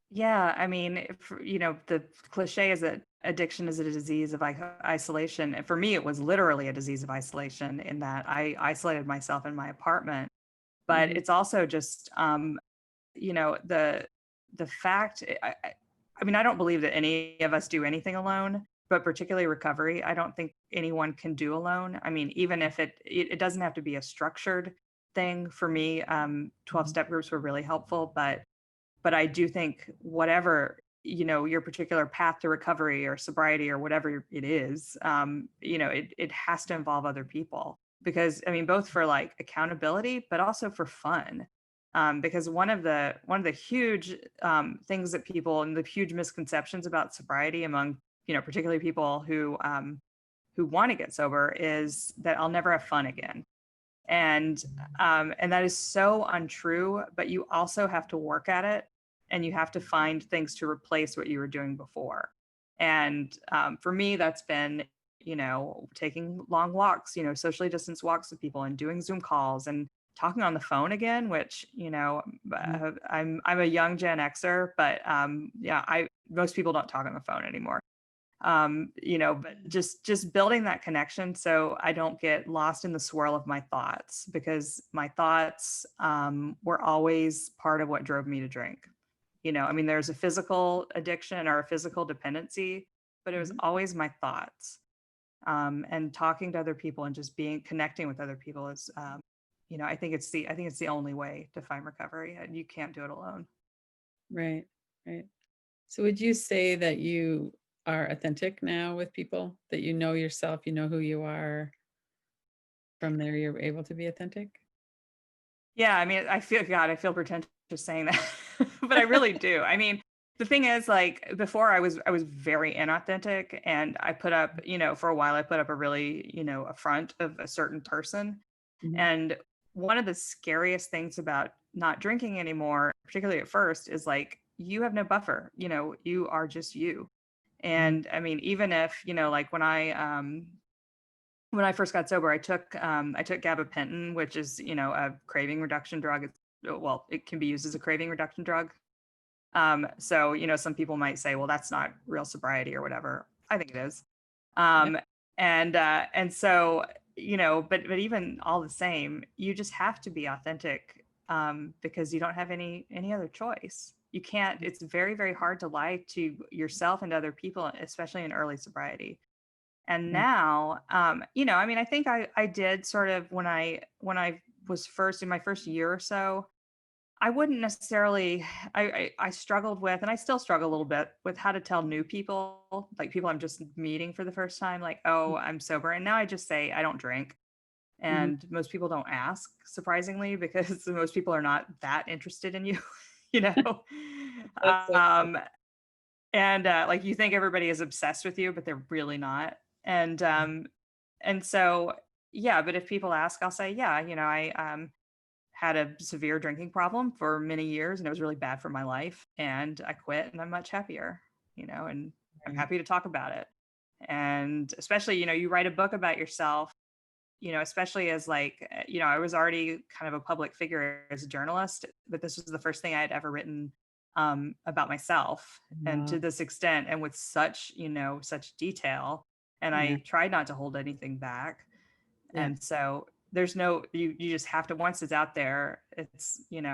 Yeah, I mean, the cliche is that addiction is a disease of isolation. And for me, it was literally a disease of isolation in that I isolated myself in my apartment. But Mhm. it's also just, the fact. I mean, I don't believe that any of us do anything alone, but particularly recovery, I don't think anyone can do alone. I mean, even if it doesn't have to be a structured thing. For me, 12 Mhm. step groups were really helpful, but I do think whatever, your particular path to recovery or sobriety or whatever it is, it has to involve other people, because I mean, both for like accountability, but also for fun. Because one of the huge things that people, and the huge misconceptions about sobriety among, particularly people who want to get sober, is that I'll never have fun again. And that is so untrue, but you also have to work at it, and you have to find things to replace what you were doing before. And for me, that's been, taking long walks, socially distanced walks with people, and doing Zoom calls, and talking on the phone again, which, Mhm. I'm a young Gen Xer, but yeah, I most people don't talk on the phone anymore. But just building that connection so I don't get lost in the swirl of my thoughts, because my thoughts were always part of what drove me to drink. I mean, there's a physical addiction or a physical dependency, but it was Mhm. always my thoughts. And talking to other people and just connecting with other people is, I think it's the only way to find recovery. You can't do it alone. Right. Right. So would you say that you are authentic now with people, that you know yourself, you know who you are, from there you're able to be authentic? Yeah, I mean, I feel pretentious saying that, but I really do. I mean, the thing is, like, before I was very inauthentic, and I put up, for a while I put up a really, a front of a certain person. Mhm. And one of the scariest things about not drinking anymore, particularly at first, is like, you have no buffer. You are just you. Mhm. And I mean, even if, like, when I first got sober, I took gabapentin, which is, a craving reduction drug. Well, it can be used as a craving reduction drug. So, some people might say, well, that's not real sobriety or whatever. I think it is. Yep. Um, and so, but even all the same, you just have to be authentic, because you don't have any other choice. You can't. It's very, very hard to lie to yourself and to other people, especially in early sobriety. And Right. now, I mean, I think I did sort of, when I was first in my first year or so, I wouldn't necessarily, I struggled with, and I still struggle a little bit with, how to tell new people, like people I'm just meeting for the first time, like, oh, I'm sober. And now I just say I don't drink. Mhm. And most people don't ask, surprisingly, because most people are not that interested in you, you know? That's so true. Um, and like, you think everybody is obsessed with you, but they're really not. And so, yeah, but if people ask, I'll say, yeah, I had a severe drinking problem for many years, and it was really bad for my life, and I quit, and I'm much happier, and I'm Right. happy to talk about it. And especially, you write a book about yourself, especially as, like, I was already kind of a public figure as a journalist, but this was the first thing I had ever written about myself, and to Wow. this extent and with such, such detail. And Yeah. I tried not to hold anything back. Yeah. And so there's no, you just have to, once it's out there, it's, it's,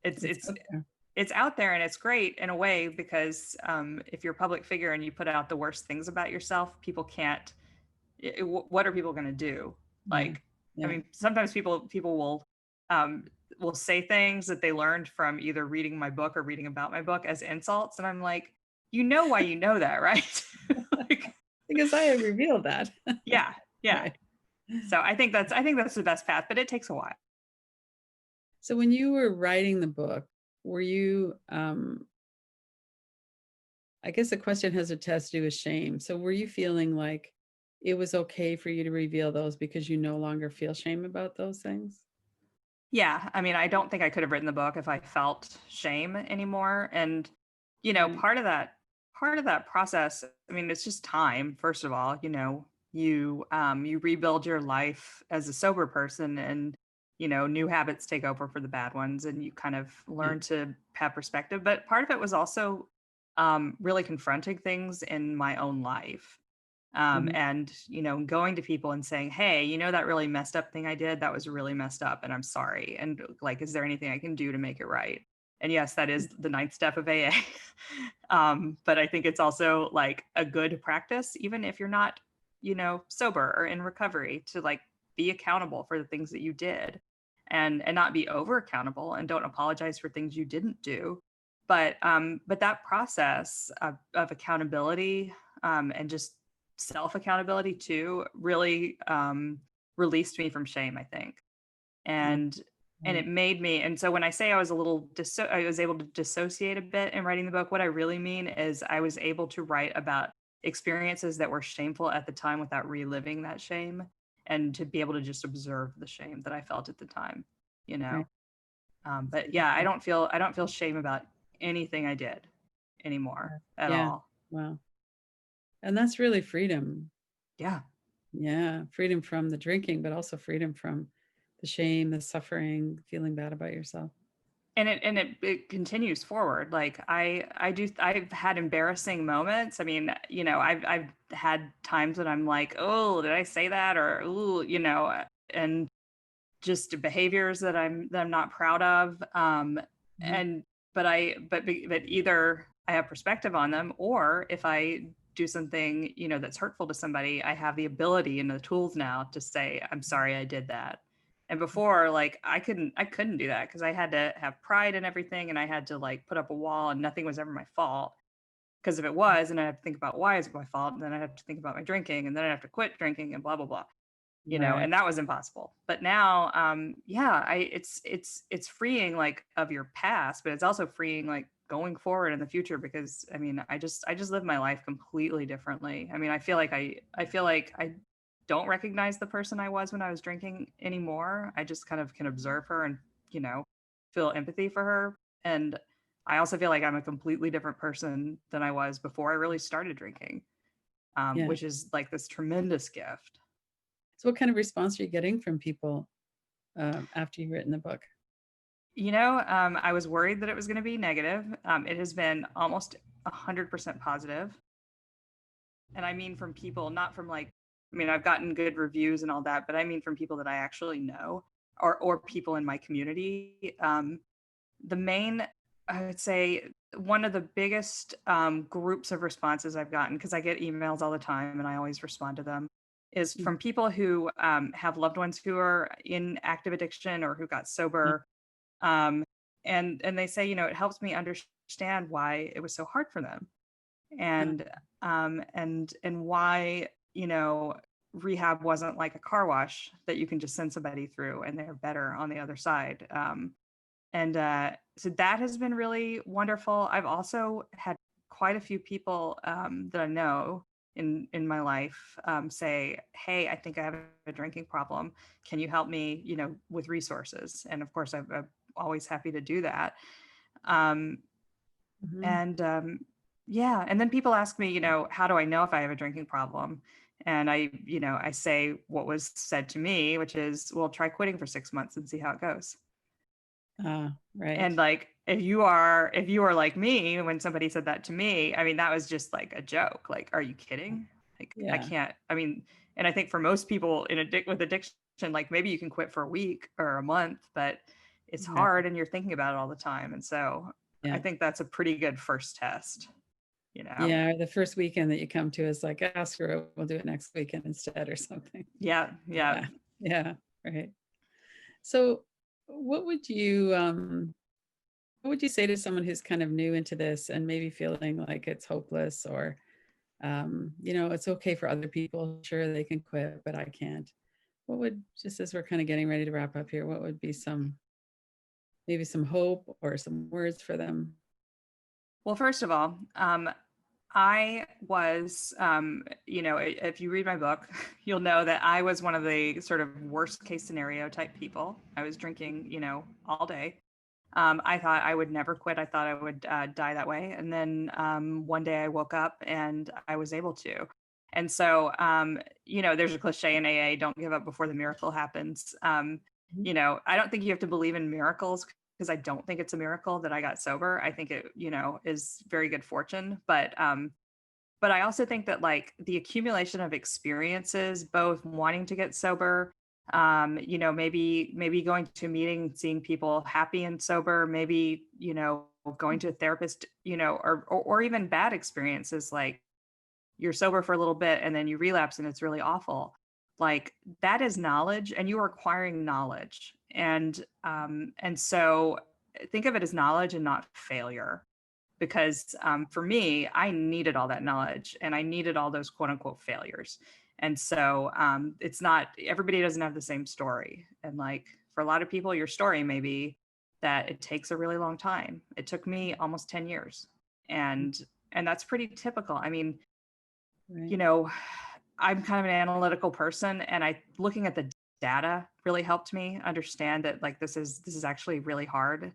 It's it's, out there. it's out there, and it's great in a way because if you're a public figure and you put out the worst things about yourself, people can't, what are people going to do? Yeah. Like, I Yeah. mean, sometimes people um, will say things that they learned from either reading my book or reading about my book as insults, and I'm like, why you know that, right? Like, Because I have revealed that. yeah, yeah. Right. So I think that's the best path, but it takes a while. So when you were writing the book, were you I guess the question has to do with shame. So were you feeling like it was okay for you to reveal those because you no longer feel shame about those things? Yeah, I mean, I don't think I could have written the book if I felt shame anymore. And Right. part of that process, I mean, it's just time. First of all, you rebuild your life as a sober person, and new habits take over for the bad ones, and you kind of Yeah. learn to have perspective. But part of it was also really confronting things in my own life. Mhm. And going to people and saying, hey, that really messed up thing I did, that was really messed up, and I'm sorry, and like, is there anything I can do to make it right? And yes, that is the ninth step of AA. But I think it's also like a good practice, even if you're not sober or in recovery, to like be accountable for the things that you did, and not be over accountable, and don't apologize for things you didn't do. But that process of accountability, and just self accountability too, really released me from shame, I think. Yeah. And Right. it made me, and so when I say I was I was able to dissociate a bit in writing the book, what I really mean is I was able to write about experiences that were shameful at the time without reliving that shame, and to be able to just observe the shame that I felt at the time, you Right. know. That's But yeah, I beautiful. don't feel shame about anything I did anymore Yeah. at Yeah. all. Wow. And that's really freedom. Yeah. Yeah. Freedom from the drinking, but also freedom from the shame, the suffering, feeling bad about yourself. And it continues forward. Like I've had embarrassing moments. I mean, I've had times when I'm like, oh, did I say that? Or ooh, and just behaviors that I'm not proud of. Mhm. And but either I have perspective on them, or if I do something that's hurtful to somebody, I have the ability and the tools now to say, I'm sorry I did that. And before, like, I couldn't do that because I had to have pride and everything, and I had to like put up a wall, and nothing was ever my fault. Because if it was, then I have to think about why is it my fault, and then I have to think about my drinking, and then I have to quit drinking, and blah blah blah, Right. and that was impossible. But now, yeah, it's freeing, like, of your past, but it's also freeing, like, going forward in the future, because I mean, I just live my life completely differently. I mean, I feel like I don't recognize the person I was when I was drinking anymore. I just kind of can observe her and, you know, feel empathy for her. And I also feel like I'm a completely different person than I was before I really started drinking, Yeah. which is like this tremendous gift. So what kind of response are you getting from people after you've written the book? I was worried that it was going to be negative. It has been almost 100% positive. And I mean from people, not from like, I mean, I've gotten good reviews and all that, but I mean from people that I actually know, or people in my community. The main, I would say, one of the biggest groups of responses I've gotten, because I get emails all the time and I always respond to them, is Mm. from people who have loved ones who are in active addiction or who got Yeah. sober. um, and they say, it helps me understand why it was so hard for them, Uh, and why, rehab wasn't like a car wash that you can just send somebody through and they're better on the other side. And so that has been really wonderful. I've also had quite a few people that I know in my life say, "Hey, I think I have a drinking problem. Can you help me? With resources?" And of course, I'm always happy to do that. Um, mhm. and yeah, and then people ask me, how do I know if I have a drinking problem? And I say what was said to me, which is, well, try quitting for 6 months and see how it goes. Right. And like, if you are like me, when somebody said that to me, I mean, that was just like a joke. Like, are you kidding? Like, I Yeah. can't. I mean, and I think for most people with addiction, like maybe you can quit for a week or a month, but it's Yeah. hard and you're thinking about it all the time. And so I Yeah. think that's a pretty good first test, you know? Yeah. The first weekend that you come to is like, ah, screw it. We'll do it next weekend instead or something. Yeah. Yeah. Yeah. Yeah. Right. So what would you say to someone who's kind of new into this and maybe feeling like it's hopeless or it's okay for other people. Sure, they can quit, but I can't. What would, just as we're kind of getting ready to wrap up here, what would be maybe some hope or some words for them? Well, first of all, I was, if you read my book, you'll know that I was one of the sort of worst case scenario type people. I was drinking, all day. I thought I would never quit. I thought I would die that way. And then one day I woke up and I was able to. And so, there's a cliche in AA, don't give up before the miracle happens. Mhm. I don't think you have to believe in miracles because I don't think it's a miracle that I got sober. I think it, is very good fortune. But I also think that like the accumulation of experiences, both wanting to get sober, maybe going to a meeting, seeing people happy and sober, maybe, going to a therapist, or even bad experiences like you're sober for a little bit and then you relapse and it's really awful. Like that is knowledge and you are acquiring knowledge. And so think of it as knowledge and not failure because for me, I needed all that knowledge and I needed all those quote unquote failures. And so it's not, everybody doesn't have the same story. And like for a lot of people, your story may be that it takes a really long time. It took me almost 10 years. And and that's pretty typical. I mean, Right. you know, I'm kind of an analytical person and I looking at the data really helped me understand that like this is actually really hard.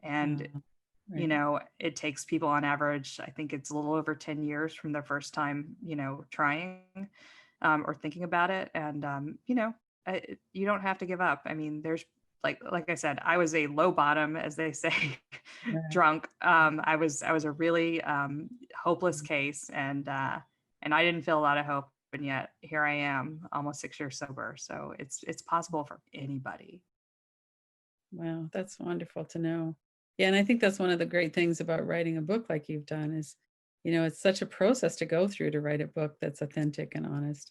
And Right. it takes people on average, I think it's a little over 10 years from their first time, trying or thinking about it. And, you don't have to give up. I mean, there's like I said, I was a low bottom, as they say, Right. drunk. I was a really hopeless case and I didn't feel a lot of hope. And yet here I am almost 6 years sober. So it's possible for anybody. Wow, that's wonderful to know. Yeah, and I think that's one of the great things about writing a book like you've done is, it's such a process to go through to write a book that's authentic and honest.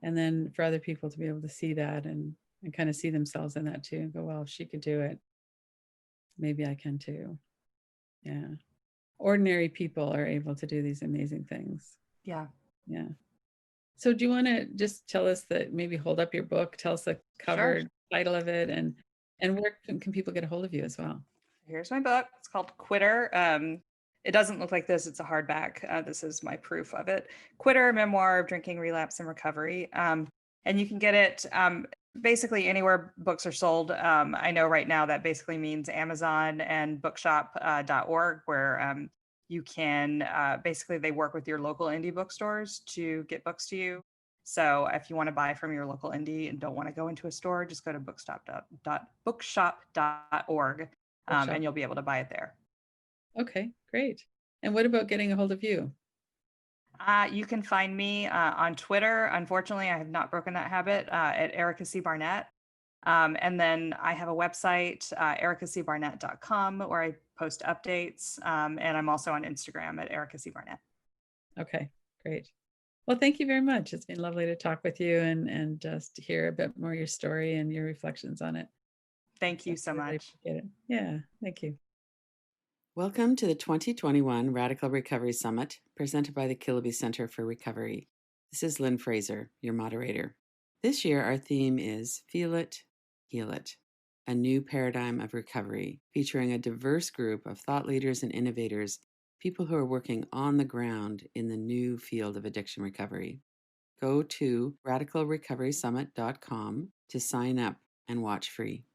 And then for other people to be able to see that and kind of see themselves in that too and go, well, if she could do it, maybe I can too. Yeah. Ordinary people are able to do these amazing things. Yeah. Yeah. So do you want to just tell us that, maybe hold up your book, tell us the Sure. cover title of it, and where can people get a hold of you as well? Here's my book. It's called Quitter. It doesn't look like this. It's a hardback. This is my proof of it. Quitter, Memoir of Drinking, Relapse, and Recovery. And you can get it basically anywhere books are sold. I know right now that basically means Amazon and bookshop.org, where you can basically they work with your local indie bookstores to get books to you. So if you want to buy from your local indie and don't want to go into a store, just go to bookshop.org Bookshop. and you'll be able to buy it there. Okay, great. And what about getting a hold of you? You can find me on Twitter. Unfortunately, I have not broken that habit at Erica C. Barnett. And then I have a website, ericacbarnett.com, where I post updates. And I'm also on Instagram at Erica C. Barnett. Okay, great. Well, thank you very much. It's been lovely to talk with you and just hear a bit more your story and your reflections on it. Thank So you so I really much. appreciate it. Yeah, thank you. Welcome to the 2021 Radical Recovery Summit, presented by the Kilby Center for Recovery. This is Lynn Fraser, your moderator. This year, our theme is Feel It, Heal It, a new paradigm of recovery, featuring a diverse group of thought leaders and innovators, people who are working on the ground in the new field of addiction recovery. Go to radicalrecoverysummit.com to sign up and watch free.